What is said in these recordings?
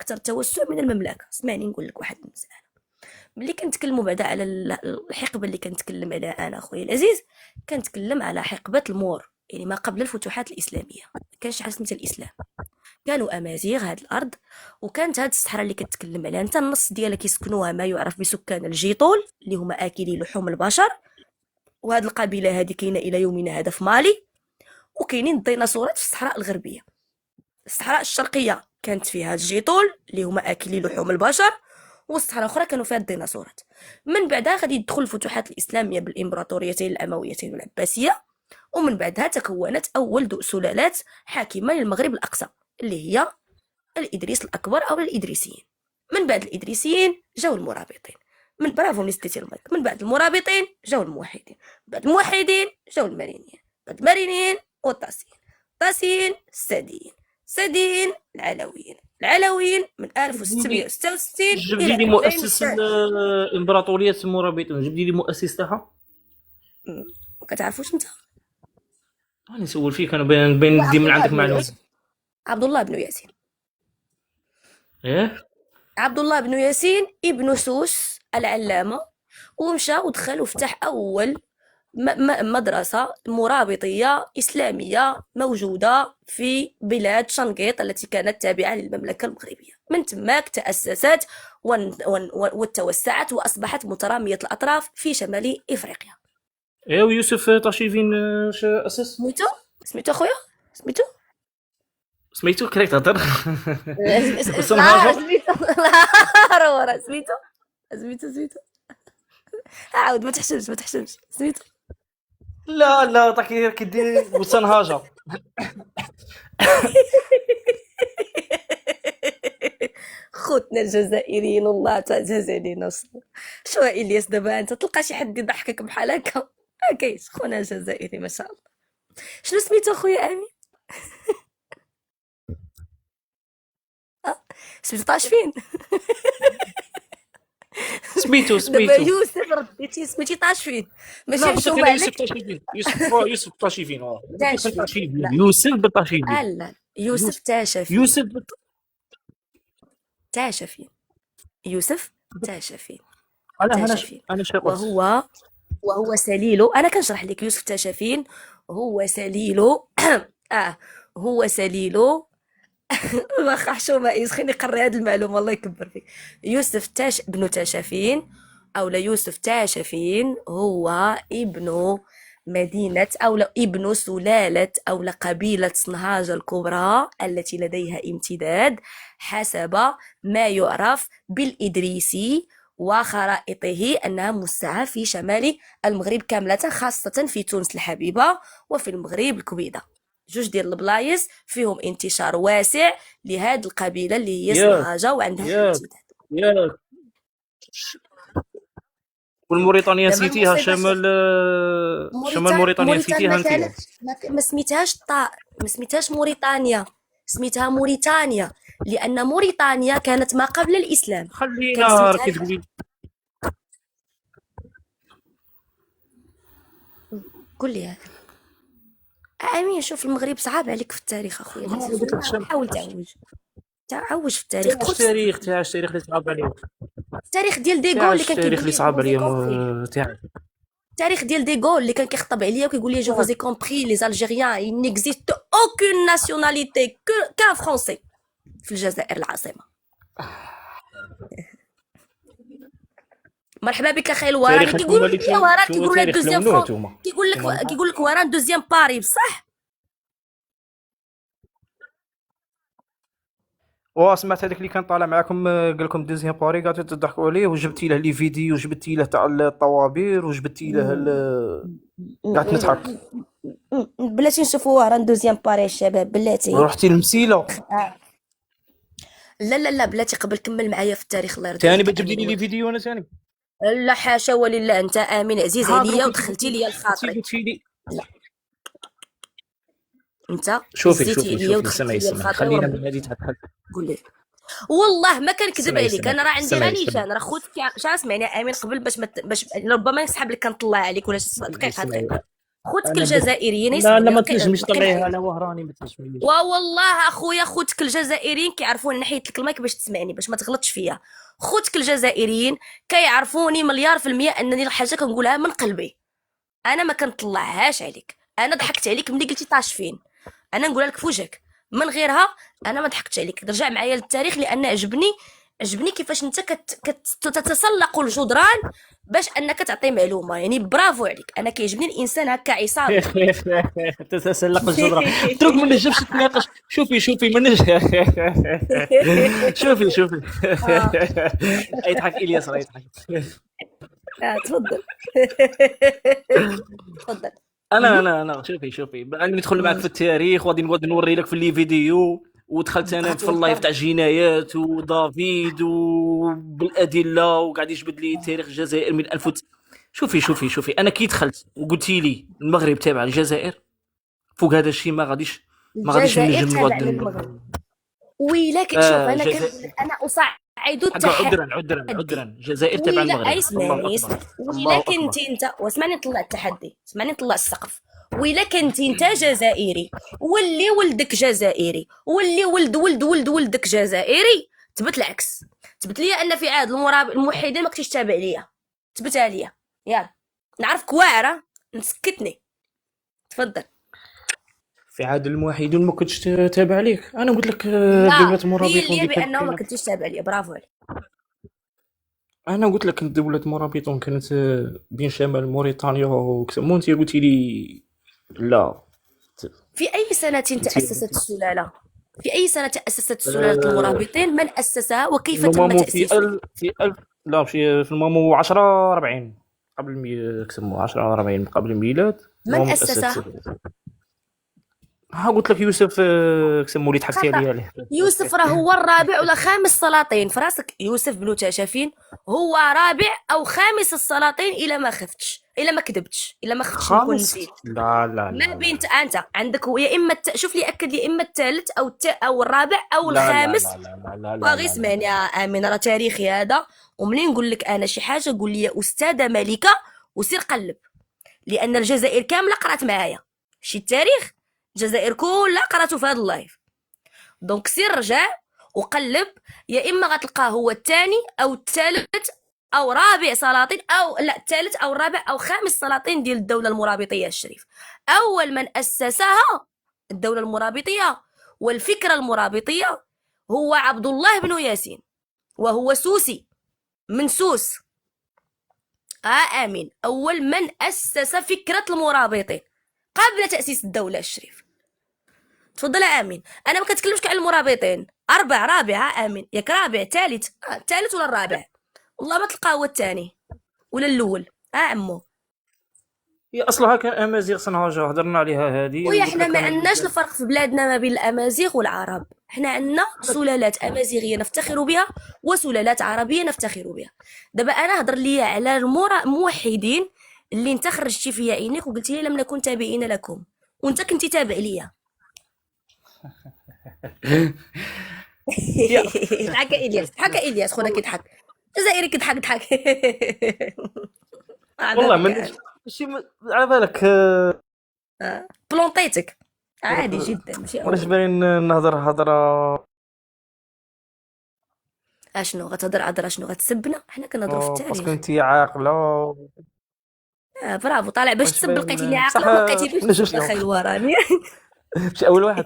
اكثر توسع من المملكه. اسمعني نقول لك واحد المساله. ملي كنتكلموا بعدا على الحقبه اللي كنتكلم عليها انا اخويا العزيز، كنتكلم على حقبه المور، يعني ما قبل الفتوحات الاسلاميه. كان شحال سميت الاسلام، كانوا امازيغ هاد الارض، وكانت هاد الصحراء اللي كتكلم عليها انت النص ديالها كيسكنوها ما يعرف بسكان الجيطول اللي هما اكلي لحوم البشر. وهاد القبيله هذه كاينه الى يومنا هذا في مالي. وكاينين الديناصورات في الصحراء الغربيه. الصحراء الشرقيه كانت فيها الجيطول اللي هما اكلي لحوم البشر، والصحراء الاخرى كانوا فيها الديناصورات. من بعدها غادي يدخل الفتوحات الاسلاميه بالامبراطوريتين الامويتين والعباسيه، ومن بعدها تكونت اول سلالات حاكمه للمغرب الاقصى اللي هي الادريس الاكبر او الادريسيين. من بعد الادريسيين جاو المرابطين، من برافو نستيتي المايك. من بعد المرابطين جاو الموحدين، بعد الموحدين جاو المارينيين، بعد المارينيين والطاسيين، الطاسيين الساديين، الساديين العلويين، العلويين من 1666 جبدي الى لي مؤسس 2000. الامبراطوريه المرابطين، جبدي لي مؤسس تاعها. ما كتعرفوش انت؟ راني نسول فيك انا بين ندي من عندك معلومات. عبد الله بن ياسين. ايه عبد الله بن ياسين ابن سوس العلامة، ومشى ودخل وفتح أول مدرسة مرابطية إسلامية موجودة في بلاد شنقيط التي كانت تابعة للمملكة المغربية. من تماك تأسست وتوسعت وأصبحت مترامية الأطراف في شمال إفريقيا. ايه ويوسف طاشيفين اسس سميتو خويا سميتو كريت هضر سميتو عاود ما تحشمش سميتو. لا طاكي كديري وسنهاجه. خوتنا الجزائريين والله تعزز علينا. شو الياس دابا انت تلقى شي حد يضحكك بحال هكا؟ ما كاينش خونا الجزائري ما شاء الله. شنو سميتو خويا امين؟ سميتو طاشفين. سميتو دابا يوسف رديتي سميتي طاشفين ماشي حشومه عليك. يوسف طاشيفين لا يوسف بالطاشيفين. لا يوسف تاشفين. يوسف تاشفين. انا وهو سليلو. انا كنشرح لك. يوسف تاشفين هو سليلو. هو سليلو. واخا حشومه يسخني قري هذه المعلومه الله يكبر فيك. يوسف بن تاشفين او لا يوسف تاشفين هو ابن مدينة أو ابن سلالة أو قبيلة صنهاجة الكبرى التي لديها امتداد حسب ما يعرف بالإدريسي وخرائطه أنها موسعة في شمال المغرب كاملة، خاصة في تونس الحبيبة وفي المغرب الكبيدة. جوج ديال البلايص فيهم انتشار واسع لهاد القبيلة اللي هي صنهاجة وعندها امتداد. والموريتانيا نسيتيها، شمال موريتانيا نسيتيها انت. ما سميتهاش موريتانيا، سميتها موريتانيا لان موريتانيا كانت ما قبل الاسلام. خلينا راكي تقولي. قول لي هذا امين. شوف المغرب صعاب عليك في التاريخ اخويا، حاول تعوج في التاريخ. التاريخ اللي صعب عليك. التاريخ ديال ديغول اللي كان التاريخ اللي صعب عليا تاعك. التاريخ ديال ديغول اللي كان كيخطب عليا وكيقول لي جو فوزي كومبري لي الجيريان il n'existe aucune nationalité qu'un français في الجزائر العاصمه. مرحبا بك اخي الوراني. كيقول لك يا ورا كيقول لك دوزيام كيقول لك وران دوزيام باري بصح. سمعت هذاك اللي كان طالع معكم قال لكم دوزيام باري قاعدين تضحكوا عليه، وجبتي له لي فيديو وجبتي له تاع الطوابير وجبتي له قاعد نضحك. بلاتي نشوفوا وران دوزيام باري الشباب بلاتي. رحتي المسيله. لا بلاتي قبل كمل معايا في التاريخ الله يرضي ثاني بتجبدي لي فيديو انا ثاني. لا حاشا ولله، انت امين عزيز عليا ودخلتي لي الخاطر. لا انت شوفي سمعي خلينا من هذه تاع قول لي والله ما كنكذب عليك. انا راه عندي نيشان راه خوتك شحال سمعني امين قبل باش ربما نسحب لك كنطلع عليك ولا شي دقيقه. خوتك انا الجزائريين لا لا، يسمعوني ما تنجمش باقي تطلعيها معايا. على وهراني، ما تنجميش. والله اخويا خوتك الجزائريين كيعرفوني، نحيت لك المايك باش تسمعني باش ما تغلطش فيا. خوتك الجزائريين كيعرفوني مليار في المية انني الحاجه كنقولها من قلبي. انا ما كنطلعهاش عليك، انا ضحكت عليك ملي قلتي طاشفين، انا نقولها لك في وجهك من غيرها. انا ما ضحكتش عليك، رجع معايا للتاريخ لان عجبني كيفاش انت كتتسلق الجدران باش انك تعطي معلومه. يعني برافو عليك، انا كيعجبني الانسان هكا عصامي. تتسلق الجدران. تروك ما نجمش تناقش. شوفي ما نجم. شوفي. اه يضحك الياس، راه يضحك. تفضل. تفضل. انا مهم. انا انا شوفي انا ندخل معك مم. في التاريخ وغادي نقعد نوري لك في لي فيديو. ودخلت انا في اللايف تاع جنايات ودافيد وبالادله وقاعد يجبد لي تاريخ الجزائر من 1000 شوفي انا كي دخلت وقلتي لي المغرب تابع الجزائر، فوق هذا الشيء ما غاديش الجزائر نجم تابعة نقعد للمغرب. ويلك شوف انا جزائر. كنقول لك انا اصعد حقا التحدي. عذرا الجزائر تابع ويلا المغرب. الله اسمعني اكبر. ويلا الله كنت اكبر. انت واسمعني نطلع التحدي، اسمعني نطلع السقف. ويلا كنت انت جزائري واللي ولدك جزائري واللي ولد ولدك جزائري، تبت العكس. تبت لي ان في عهد الموحدين ما كنتيش تابع ليا، تبتها ليا. يلا نعرفك واعره نسكتني. تفضل. في عهد الموحدين ما كنتش تابع عليك. انا قلت لك لا دولة بين مرابطون لي اللي كانت بانه ما كاينه. كنتيش تابع ليا، برافو عليك. انا قلت لك دولة مرابطون كانت بين شمال موريتانيا وكسمو. انت قلتي لي لا. في أي سنة انت تأسست السلالة؟ في أي سنة تأسست سلالة المرابطين؟ من أسسها وكيف تم المامو في تأسيسها؟ في لا ماشي في المامو 10 40 قبل كسمو 10 40 قبل الميلاد. من المامو تأسست. أسسها؟ ها قلت لك يوسف كسمو اللي ضحكتي خطأ. عليه. يوسف راه هو الرابع ولا خامس سلاطين في راسك. يوسف بن تاشفين هو رابع أو خامس السلاطين إلا ما خفتش، إلا ما كذبتش، إلا ما خفتش نكون خامس. نسيت. لا لا ما لا بين لا انت عندك هو يا اما شوف لي اكد لي اما الثالث او الرابع او لا لا الخامس. لا لا لا لا لا باغي لا لا اسمعني لا. يا امين، راه تاريخي هذا. ومنين نقول لك انا شي حاجه قول لي يا استاذه ملكه وسير قلب، لان الجزائر كامله قرات معايا شي التاريخ. الجزائر كلها قراته في هذا اللايف. دونك سير رجع وقلب، يا اما غتلقاه هو الثاني او الثالث او رابع سلاطين، او لا الثالث او الرابع او خامس سلاطين ديال الدوله المرابطيه الشريف. اول من اسسها الدوله المرابطيه والفكره المرابطيه هو عبد الله بن ياسين، وهو سوسي من سوس. امين اول من اسس فكره المرابطين قبل تاسيس الدوله الشريف. تفضل يا امين. انا ما كنتكلمش على المرابطين رابع امين، ياك رابع ثالث الثالث ولا الرابع، والله ما تلقاه هو الثاني ولا الاول. عمو هي اصلها كان امازيغ صنهاجه هضرنا عليها هذه ويا وقلت حنا لك ما انا عندناش الفرق في بلادنا ما بين الامازيغ والعرب. حنا عندنا سلالات امازيغيه نفتخر بها وسلالات عربيه نفتخر بها. دابا انا هضر ليا على الموحدين اللي انت خرجتي فيا عينيك وقلتي لي لم نكن تابعين لكم، وانت كنتي تابع ليا. يا ضحك الياس، ضحك الياس خونا كيضحك. جزائري كيضحك ضحك. والله عذابك ما عاد. شي على بالك بلونطيتك عادي جدا ماشي واش اول. باين نهضر هضره اشنو غتهضر عذرا؟ شنو غتسبنا؟ حنا كنهضروا في باسكو التاريخ. انت عاقله. برافو طالع باش واش تسب لقيتيني باين بصح عاقله وما لقيتينيش ما نجمش تسب اليوم. الخيل وراني. ماشي اول واحد.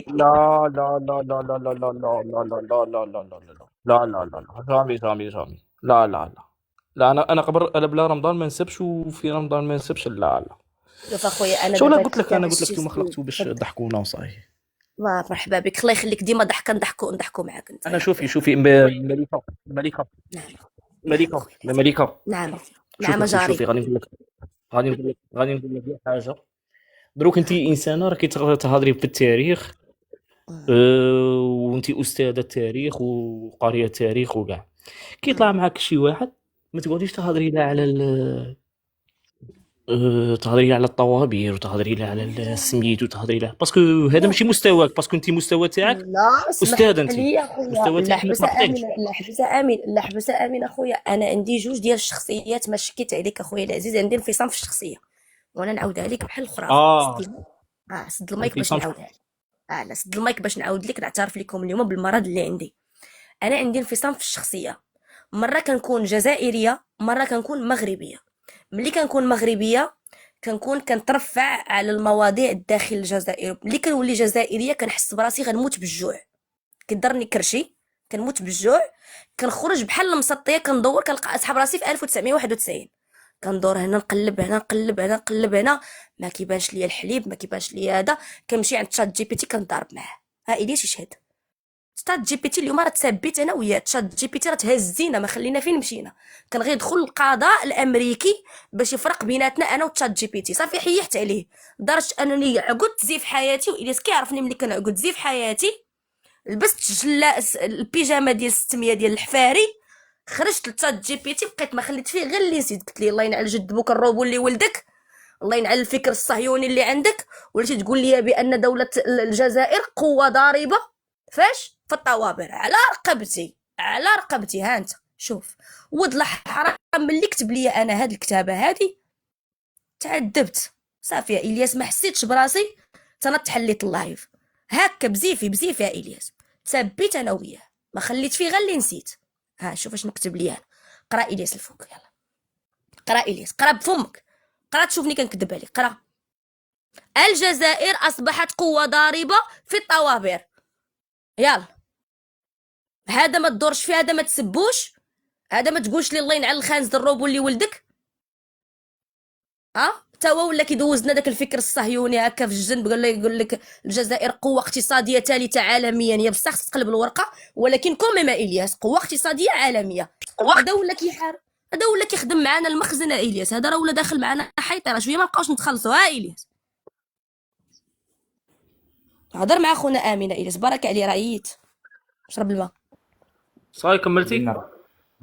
لا لا لا لا لا لا لا لا لا لا لا لا لا لا لا لا لا لا جامي لا لا لا لا. انا قبل انا بلا رمضان ما نسبش وفي رمضان ما نسبش. لا لا. شوف اخويا انا شو لا دابا قلت لك دابا انا قلت لك شتي انتم خلقتوا باش تفضل. تضحكونا وصاي. مرحبا بك، الله يخليك، ديما نضحكوا معاك انت انا يا خويا. شوفي مليكه نعم مليكه اخويا. مليكه. نعم. نعم شوفي جاري. غادي نقول لك حاجه. دروك انت انسانه راكي تهضري في التاريخ وانت استاذه تاريخ وقاريه تاريخ وكاع. كيطلع معك شي واحد ما تقعديش تهضري لا على تهضري لا على الطوابير وتهضري لا على السميت وتهضري لا باسكو هذا ماشي مستواك. باسكو انت المستوى تاعك لا اسمح استاذه. انت لي يا خويا، المستوى لا تاعك ما حبسه تنقطعش. امين، لا حبسه امين، لا حبسه امين اخويا. انا عندي جوج ديال الشخصيات، ما شكيت عليك اخويا العزيز، عندي انفصام في الشخصيه. وانا نعاودها لك بحال الاخرى. اه سد المايك باش الانفصام. نعاودها لك. لا، سد المايك باش نعاود لك نعترف لكم اليوم بالمرض اللي عندي. انا عندي انفصام في الشخصيه، مره كنكون جزائريه، مره كنكون مغربيه. ملي كنكون مغربيه كنكون كنترفع على المواضيع داخل الجزائر، ملي كنولي جزائريه كنحس براسي غنموت بالجوع، كيضرني كرشي، كنموت بالجوع، كنخرج بحال المسطيه، كندور كنلقى اصحاب راسي في 1991، كندور هنا نقلب هنا نقلب هنا نقلب هنا، ما كيبانش ليا الحليب، ما كيبانش ليا هذا، كنمشي عند تشات جي بي تي كنضرب معاه. ها الياس يشهد، تشات جي بي تي اليوم راه تثبت انا وياه، تشات جي بي تي راه تهزينا ما خلينا فين مشينا، كان غيدخل القضاء الامريكي باش يفرق بيناتنا انا وتشات جي بي تي، صافي حيحت عليه، لدرجه انني عقدت زيف حياتي، والياس كيعرفني ملي كنعقد زيف حياتي لبست البيجامه ديال 600 ديال الحفاري، خرجت لتشات جي بي تي، بقيت ما خليت فيه غير اللي نسيت، قلت ليه الله ينعل جد بوك الروبو اللي ولدك، الله ينعل الفكر الصهيوني اللي عندك، وليتي تقول لي بان دوله الجزائر قوه ضاربه فاش في الطوابر، على رقبتي على رقبتي، ها انت شوف ود الحرام ملي كتب لي انا هاد الكتابه هادي تعذبت صافي يا الياس، ما حسيتش براسي تنط حليت اللايف هكا بزيفي بزيفي يا الياس، تثبت انا وياه ما خليت فيه غير اللي نسيت. ها شوف اش نكتب لي انا، قرا الياس الفوق، يلا قرا الياس، قرا بفمك، قرا تشوفني كنكذب عليك، قرا. الجزائر اصبحت قوه ضاربه في الطوابير، يلا هذا ما تدورش فيه، هذا ما تسبوش، هذا ما تقولش لي الله ينعل الخانز الروبو اللي ولدك. توا ولا كيدوزنا داك الفكر الصهيوني هكا في الجنب، يقول لك الجزائر قوه اقتصاديه ثالثه عالميا، هي بصح خصك تقلب الورقه، ولكن كومي ما الياس قوه اقتصاديه عالميه، هذا ولا كيحار، هذا ولا كيخدم معنا المخزن الياس، هذا راه ولا داخل معنا حيطره، شويه ما بقاوش نتخلصوا. ها الياس هضر مع خونا امين الياس، بارك عليه راه عييت، شرب الماء. صافي كملتي.